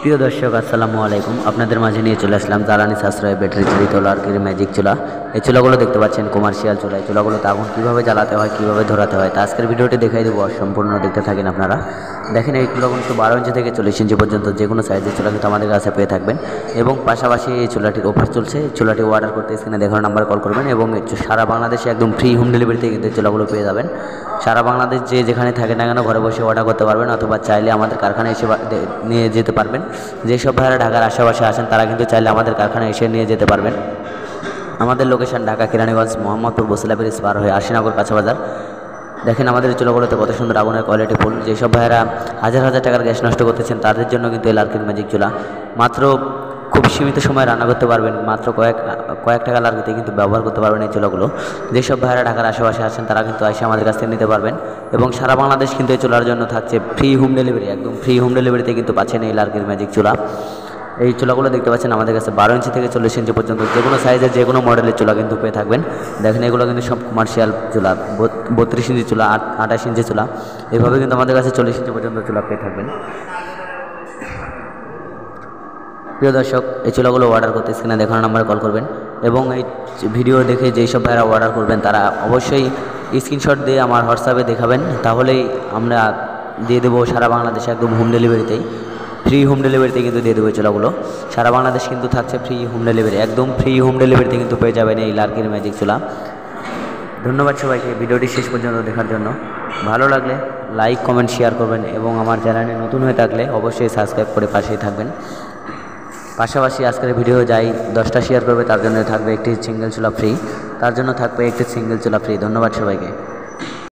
প্রিয় দর্শক আসসালামু আলাইকুম। আপনাদের মাঝে নিয়ে চলে আসলাম জ্বালানি সাশ্রয় ব্যাটারি চালিত লার্কির ম্যাজিক চুলা। এই চুলাগুলো দেখতে পাচ্ছেন কমার্শিয়াল চুলা। এই চুলাগুলোতে আগুন কীভাবে জ্বালাতে হয়, কীভাবে ধরাতে হয় তা আজকের ভিডিওটি দেখাই দেবো। সম্পূর্ণ দেখতে থাকেন আপনারা। দেখেন এই চুলাগুলো কিন্তু 12 ইঞ্চি থেকে 40 ইঞ্চি পর্যন্ত যে কোনো সাইজের চুলা কিন্তু আমাদের কাছে পেয়ে থাকবেন। এবং পাশাপাশি এই চুলাটির অফার চলছে। চুলাটি অর্ডার করতে স্ক্রিনে দেখানো নাম্বার কল করবেন এবং সারা বাংলাদেশে একদম ফ্রি হোম ডেলিভারিতে কিন্তু এই চুলাগুলো পেয়ে যাবেন। সারা বাংলাদেশ যে যেখানে থাকে না কেন ঘরে বসে অর্ডার করতে পারবেন, অথবা চাইলে আমাদের কারখানায় এসে নিয়ে যেতে পারবেন। যেসব ভাইয়েরা ঢাকার আশেপাশে আছেন তারা কিন্তু চাইলে আমাদের কারখানায় এসে নিয়ে যেতে পারবেন। আমাদের লোকেশন ঢাকা কেরানীগঞ্জ মোহাম্মদপুর বসিলা ব্রিজ পার হয়ে আশিনগর কাঁচাবাজার। দেখেন আমাদের চুলাগুলোতে কত সুন্দর আগুনের কোয়ালিটি ফুল। যেসব ভাইয়েরা হাজার হাজার টাকার গ্যাস নষ্ট করতেছেন তাদের জন্য কিন্তু এই লার্কিন ম্যাজিক চুলা। মাত্র খুব সীমিত সময় রান্না করতে পারবেন, মাত্র কয়েক টাকা লার্কিতে কিন্তু ব্যবহার করতে পারবেন এই চুলাগুলো। যেসব ভাইয়েরা ঢাকার আশেপাশে আছেন তারা কিন্তু এসে আমাদের কাছ থেকে নিতে পারবেন। এবং সারা বাংলাদেশ কিন্তু এই চুলার জন্য থাকছে ফ্রি হোম ডেলিভারি। একদম ফ্রি হোম ডেলিভারিতে কিন্তু পাচ্ছেন এই লার্কিন ম্যাজিক চুলা। এই চুলাগুলো দেখতে পাচ্ছেন আমাদের কাছে 12 ইঞ্চি থেকে 40 ইঞ্চি পর্যন্ত যে কোনো সাইজের যে কোনো মডেলের চুলা কিন্তু পেয়ে থাকবেন। দেখেন এগুলো কিন্তু সব কমার্শিয়াল চুলা। 32 ইঞ্চি চুলা, 28 ইঞ্চি চুলা, এভাবে কিন্তু আমাদের কাছে 40 ইঞ্চি পর্যন্ত চুলা পেয়ে থাকবেন। প্রিয় দর্শক, এই চুলাগুলো অর্ডার করতে স্ক্রিনে দেখানো নাম্বারে কল করবেন এবং এই ভিডিও দেখে যেই সব ভাইরা অর্ডার করবেন তারা অবশ্যই স্ক্রিনশট দিয়ে আমার হোয়াটসঅ্যাপে দেখাবেন। তাহলেই আমরা দিয়ে দেবো সারা বাংলাদেশে একদম হোম ডেলিভারিতেই, ফ্রি হোম ডেলিভারিতে কিন্তু দিয়ে দেবো চুলাগুলো। সারা বাংলাদেশ কিন্তু থাকছে ফ্রি হোম ডেলিভারি। একদম ফ্রি হোম ডেলিভারিতে কিন্তু পেয়ে যাবেন এই লার্কির ম্যাজিক চুলা। ধন্যবাদ সবাইকে ভিডিওটি শেষ পর্যন্ত দেখার জন্য। ভালো লাগলে লাইক, কমেন্ট, শেয়ার করবেন এবং আমার চ্যানেলে নতুন হয়ে থাকলে অবশ্যই সাবস্ক্রাইব করে পাশেই থাকবেন। পাশাপাশি আজকের ভিডিও যাই 10টা শেয়ার করবে তার জন্য থাকবে একটি সিঙ্গেল চুলা ফ্রি, তার জন্য থাকবে একটি সিঙ্গেল চুলা ফ্রি। ধন্যবাদ সবাইকে।